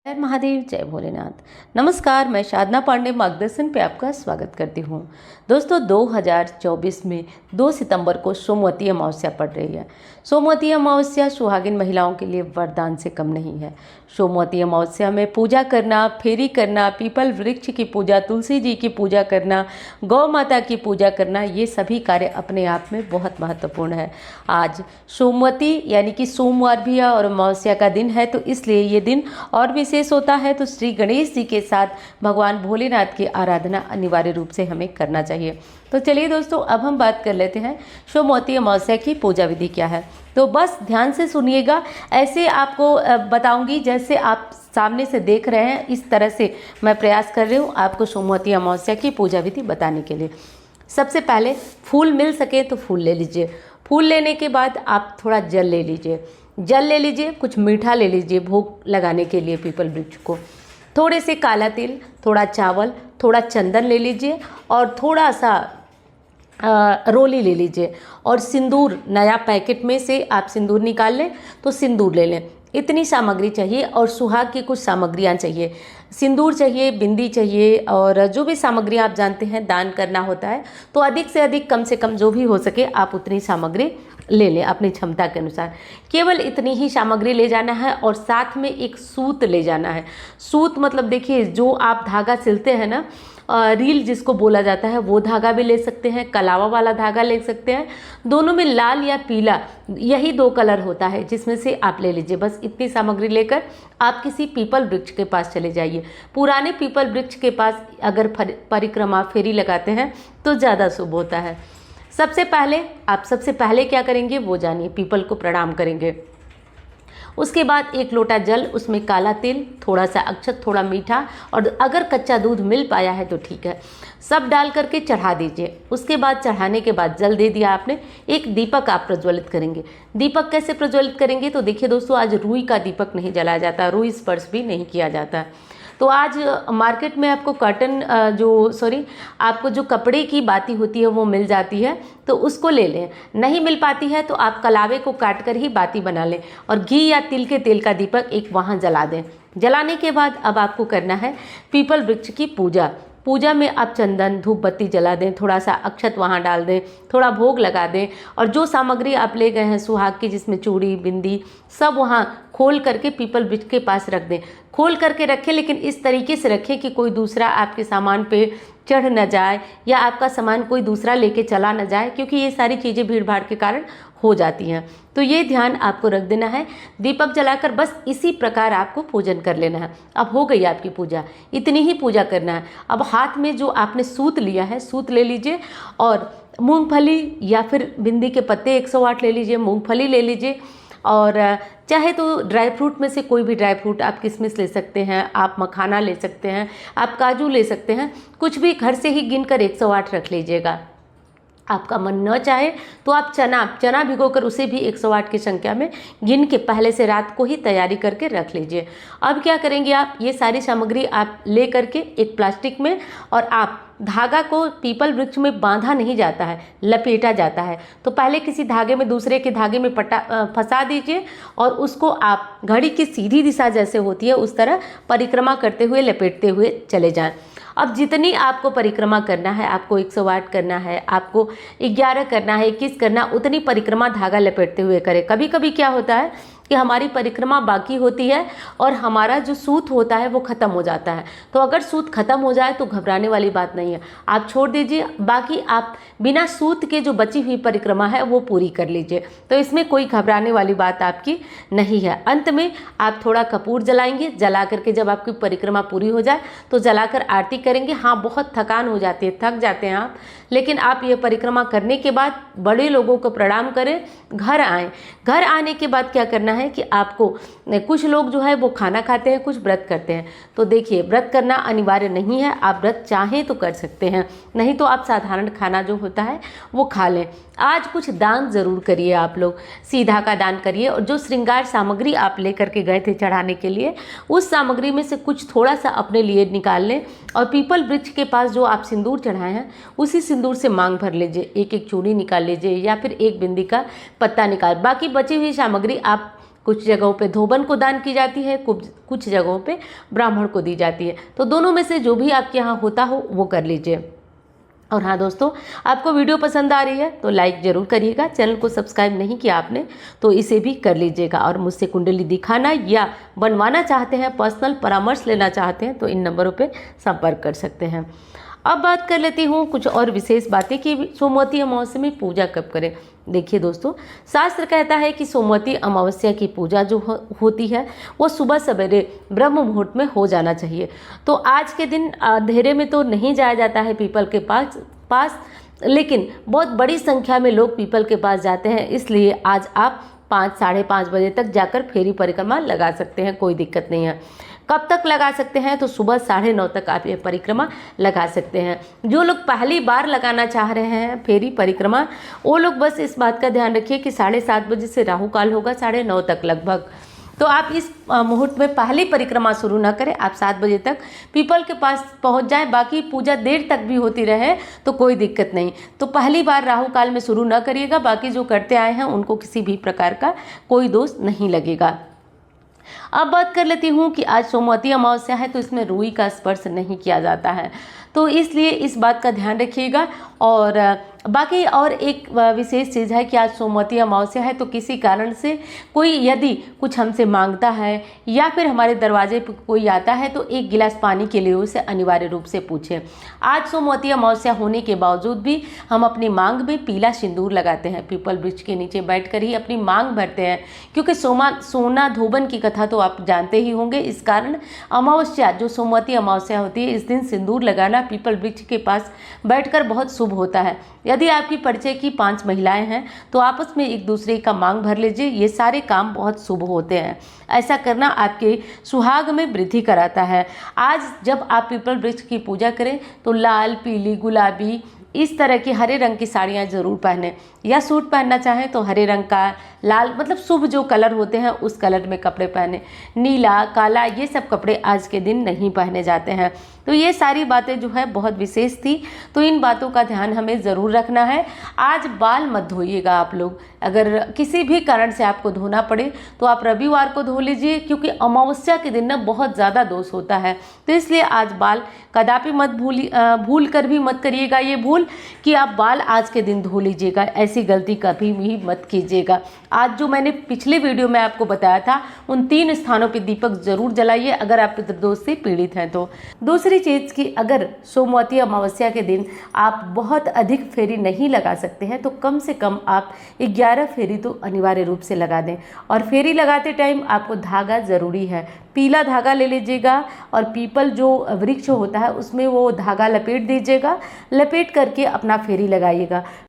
जय महादेव, जय भोलेनाथ। नमस्कार, मैं साधना पांडे मार्गदर्शन पे आपका स्वागत करती हूँ। दोस्तों, 2024 में 2 सितंबर को सोमवती अमावस्या पड़ रही है। सोमवती अमावस्या सुहागिन महिलाओं के लिए वरदान से कम नहीं है। सोमवती अमावस्या में पूजा करना, फेरी करना, पीपल वृक्ष की पूजा, तुलसी जी की पूजा करना, गौ माता की पूजा करना, ये सभी कार्य अपने आप में बहुत महत्वपूर्ण है। आज सोमवती यानी कि सोमवार भी है और अमावस्या का दिन है, तो इसलिए ये दिन और विशेष होता है। तो श्री गणेश जी के साथ भगवान भोलेनाथ की आराधना अनिवार्य रूप से हमें करना चाहिए। तो चलिए दोस्तों, अब हम बात कर लेते हैं सोमवती अमावस्या की पूजा विधि क्या है। तो बस ध्यान से सुनिएगा, ऐसे आपको बताऊंगी जैसे आप सामने से देख रहे हैं, इस तरह से मैं प्रयास कर रही हूँ आपको सोमवती अमावस्या की पूजा विधि बताने के लिए। सबसे पहले फूल मिल सके तो फूल ले लीजिए। फूल लेने के बाद आप थोड़ा जल ले लीजिए। जल ले लीजिए, कुछ मीठा ले लीजिए भोग लगाने के लिए पीपल वृक्ष को। थोड़े से काला तिल, थोड़ा चावल, थोड़ा चंदन ले लीजिए और थोड़ा सा रोली ले लीजिए। और सिंदूर, नया पैकेट में से आप सिंदूर निकाल लें तो सिंदूर ले लें। इतनी सामग्री चाहिए और सुहाग की कुछ सामग्रियां चाहिए। सिंदूर चाहिए, बिंदी चाहिए और जो भी सामग्री आप जानते हैं दान करना होता है, तो अधिक से अधिक, कम से कम जो भी हो सके आप उतनी सामग्री ले लें अपनी क्षमता के अनुसार। केवल इतनी ही सामग्री ले जाना है और साथ में एक सूत ले जाना है। सूत मतलब देखिए, जो आप धागा सिलते हैं ना, रील जिसको बोला जाता है, वो धागा भी ले सकते हैं, कलावा वाला धागा ले सकते हैं। दोनों में लाल या पीला, यही 2 कलर होता है, जिसमें से आप ले लीजिए। बस इतनी सामग्री लेकर आप किसी पीपल वृक्ष के पास चले जाइए। पुराने पीपल वृक्ष के पास अगर परिक्रमा फेरी लगाते हैं तो ज़्यादा शुभ होता है। सबसे पहले क्या करेंगे वो जानिए। पीपल को प्रणाम करेंगे। उसके बाद 1 लोटा जल, उसमें काला तिल, थोड़ा सा अक्षत, थोड़ा मीठा और अगर कच्चा दूध मिल पाया है तो ठीक है, सब डाल करके चढ़ा दीजिए। उसके बाद चढ़ाने के बाद जल दे दिया आपने, एक दीपक आप प्रज्वलित करेंगे। दीपक कैसे प्रज्वलित करेंगे? तो देखिए दोस्तों, आज रुई का दीपक नहीं जलाया जाता, रुई स्पर्श भी नहीं किया जाता। तो आज मार्केट में आपको आपको जो कपड़े की बाती होती है वो मिल जाती है, तो उसको ले लें। नहीं मिल पाती है तो आप कलावे को काट कर ही बाती बना लें और घी या तिल के तेल का दीपक एक वहाँ जला दें। जलाने के बाद अब आपको करना है पीपल वृक्ष की पूजा। पूजा में आप चंदन, धूप बत्ती जला दें, थोड़ा सा अक्षत वहाँ डाल दें, थोड़ा भोग लगा दें और जो सामग्री आप ले गए हैं सुहाग की, जिसमें चूड़ी, बिंदी, सब वहाँ खोल करके पीपल वृक्ष के पास रख दें। खोल करके रखें, लेकिन इस तरीके से रखें कि कोई दूसरा आपके सामान पे चढ़ न जाए या आपका सामान कोई दूसरा लेके चला न जाए, क्योंकि ये सारी चीज़ें भीड़ भाड़ के कारण हो जाती हैं। तो ये ध्यान आपको रख देना है। दीपक जलाकर बस इसी प्रकार आपको पूजन कर लेना है। अब हो गई आपकी पूजा, इतनी ही पूजा करना है। अब हाथ में जो आपने सूत लिया है, सूत ले लीजिए और मूंगफली या फिर बिंदी के पत्ते 108 ले लीजिए, मूंगफली ले लीजिए और चाहे तो ड्राई फ्रूट में से कोई भी ड्राई फ्रूट, आप किशमिश ले सकते हैं, आप मखाना ले सकते हैं, आप काजू ले सकते हैं, कुछ भी घर से ही गिनकर 108 रख लीजिएगा। आपका मन न चाहे तो आप चना भिगोकर उसे भी 108 की संख्या में गिन के पहले से रात को ही तैयारी करके रख लीजिए। अब क्या करेंगे आप, ये सारी सामग्री आप ले करके एक प्लास्टिक में, और आप धागा को पीपल वृक्ष में बांधा नहीं जाता है, लपेटा जाता है। तो पहले किसी धागे में दूसरे के धागे में फंसा दीजिए और उसको आप घड़ी की सीधी दिशा जैसे होती है उस तरह परिक्रमा करते हुए लपेटते हुए चले जाएं। अब जितनी आपको परिक्रमा करना है, आपको 108 करना है, आपको 11 करना है, 21 करना, उतनी परिक्रमा धागा लपेटते हुए करें। कभी कभी क्या होता है कि हमारी परिक्रमा बाकी होती है और हमारा जो सूत होता है वो ख़त्म हो जाता है। तो अगर सूत ख़त्म हो जाए तो घबराने वाली बात नहीं है, आप छोड़ दीजिए। बाकी आप बिना सूत के जो बची हुई परिक्रमा है वो पूरी कर लीजिए। तो इसमें कोई घबराने वाली बात आपकी नहीं है। अंत में आप थोड़ा कपूर जलाएंगे। जला करके जब आपकी परिक्रमा पूरी हो जाए तो जलाकर आरती करेंगे। हाँ, बहुत थकान हो जाती है, थक जाते हैं आप, लेकिन आप ये परिक्रमा करने के बाद बड़े लोगों को प्रणाम करें, घर आएँ। घर आने के बाद क्या करना है कि आपको, कुछ लोग जो है वो खाना खाते हैं, कुछ व्रत करते हैं। तो देखिए, व्रत करना अनिवार्य नहीं है, आप व्रत चाहें तो कर सकते हैं, नहीं तो आप साधारण खाना जो होता है वो खा लें। आज कुछ दान जरूर करिए, आप लोग सीधा का दान करिए और जो श्रृंगार सामग्री आप लेकर के गए थे चढ़ाने के लिए, उस सामग्री में से कुछ थोड़ा सा अपने लिए निकाल लें और पीपल वृक्ष के पास जो आप सिंदूर चढ़ाए हैं उसी सिंदूर से मांग भर लीजिए। एक एक चूड़ी निकाल लीजिए या फिर एक बिंदी का पत्ता निकाल, बाकी बची हुई सामग्री आप कुछ जगहों पे धोबन को दान की जाती है, कुछ जगहों पे ब्राह्मण को दी जाती है। तो दोनों में से जो भी आपके यहाँ होता हो वो कर लीजिए। और हाँ दोस्तों, आपको वीडियो पसंद आ रही है तो लाइक ज़रूर करिएगा। चैनल को सब्सक्राइब नहीं किया आपने तो इसे भी कर लीजिएगा। और मुझसे कुंडली दिखाना या बनवाना चाहते हैं, पर्सनल परामर्श लेना चाहते हैं तो इन नंबरों पे संपर्क कर सकते हैं। अब बात कर लेती हूँ कुछ और विशेष बातें कि सोमवती अमावस्या में पूजा कब करें। देखिए दोस्तों, शास्त्र कहता है कि सोमवती अमावस्या की पूजा जो होती है वो सुबह सवेरे ब्रह्म मुहूर्त में हो जाना चाहिए। तो आज के दिन अंधेरे में तो नहीं जाया जाता है पीपल के पास, लेकिन बहुत बड़ी संख्या में लोग पीपल के पास जाते हैं, इसलिए आज आप 5 साढ़े 5 बजे तक जाकर फेरी परिक्रमा लगा सकते हैं, कोई दिक्कत नहीं है। कब तक लगा सकते हैं? तो सुबह 9:30 तक आप ये परिक्रमा लगा सकते हैं। जो लोग पहली बार लगाना चाह रहे हैं फेरी परिक्रमा, वो लोग बस इस बात का ध्यान रखिए कि 7:30 बजे से राहु काल होगा 9:30 तक लगभग। तो आप इस मुहूर्त में पहली परिक्रमा शुरू ना करें, आप 7 बजे तक पीपल के पास पहुंच जाएं। बाकी पूजा देर तक भी होती रहे तो कोई दिक्कत नहीं। तो पहली बार राहु काल में शुरू ना करिएगा, बाकी जो करते आए हैं उनको किसी भी प्रकार का कोई दोष नहीं लगेगा। अब बात कर लेती हूँ कि आज सोमवती अमावस्या है तो इसमें रुई का स्पर्श नहीं किया जाता है, तो इसलिए इस बात का ध्यान रखिएगा। और बाकी और एक विशेष चीज़ है कि आज सोमवती अमावस्या है तो किसी कारण से कोई यदि कुछ हमसे मांगता है या फिर हमारे दरवाजे पर कोई आता है तो 1 गिलास पानी के लिए उसे अनिवार्य रूप से पूछें। आज सोमवती अमावस्या होने के बावजूद भी हम अपनी मांग में पीला सिंदूर लगाते हैं, पीपल वृक्ष के नीचे बैठकर ही अपनी मांग भरते हैं, क्योंकि सोना धोबन की कथा तो आप जानते ही होंगे। इस कारण अमावस्या जो सोमवती अमावस्या होती है इस दिन सिंदूर लगाना पीपल वृक्ष के पास बैठकर बहुत शुभ होता है। यदि आपकी परिचय की 5 महिलाएं हैं तो आपस में एक दूसरे का मांग भर लीजिए, ये सारे काम बहुत शुभ होते हैं। ऐसा करना आपके सुहाग में वृद्धि कराता है। आज जब आप पीपल वृक्ष की पूजा करें तो लाल, पीली, गुलाबी इस तरह की हरे रंग की साड़ियाँ जरूर पहने, या सूट पहनना चाहें तो हरे रंग का, लाल मतलब शुभ जो कलर होते हैं उस कलर में कपड़े पहने। नीला, काला ये सब कपड़े आज के दिन नहीं पहने जाते हैं। तो ये सारी बातें जो है बहुत विशेष थी, तो इन बातों का ध्यान हमें ज़रूर रखना है। आज बाल मत धोइएगा आप लोग, अगर किसी भी कारण से आपको धोना पड़े तो आप रविवार को धो लीजिए, क्योंकि अमावस्या के दिन ना बहुत ज़्यादा दोष होता है। तो इसलिए आज बाल कदापि मत भूल कर भी मत करिएगा ये भूल कि आप बाल आज के दिन धो लीजिएगा, ऐसी गलती कभी भी मत कीजिएगा। आज जो मैंने पिछले वीडियो में आपको बताया था उन 3 स्थानों पे दीपक जरूर जलाइए अगर आप पितृदोष से पीड़ित हैं तो। दूसरी चीज़ कि अगर सोमवती अमावस्या के दिन आप बहुत अधिक फेरी नहीं लगा सकते हैं तो कम से कम आप 11 फेरी तो अनिवार्य रूप से लगा दें। और फेरी लगाते टाइम आपको धागा ज़रूरी है, पीला धागा ले लीजिएगा और पीपल जो वृक्ष होता है उसमें वो धागा लपेट दीजिएगा, लपेट करके अपना फेरी लगाइएगा।